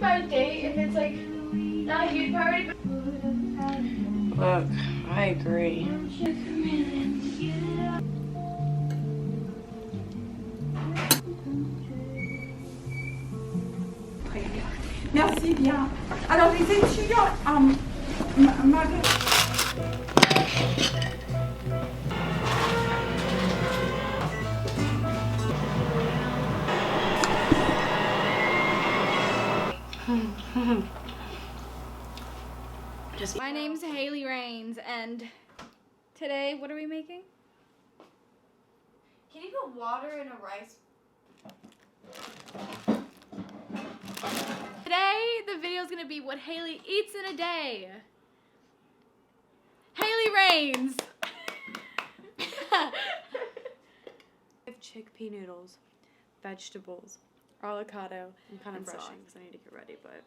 about a date if it's like not a huge priority, but Look, I agree. Merci bien. Alors les étudiants, my name's Haley Rains, and today, what are we making? Can you put water in a rice? Today, the video is gonna be what Haley eats in a day. Haley Rains. I have chickpea noodles, vegetables, avocado. I'm kind of rushing because I need to get ready, but.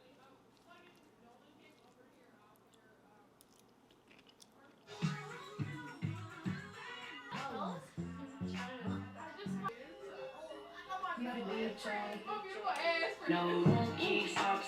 No key socks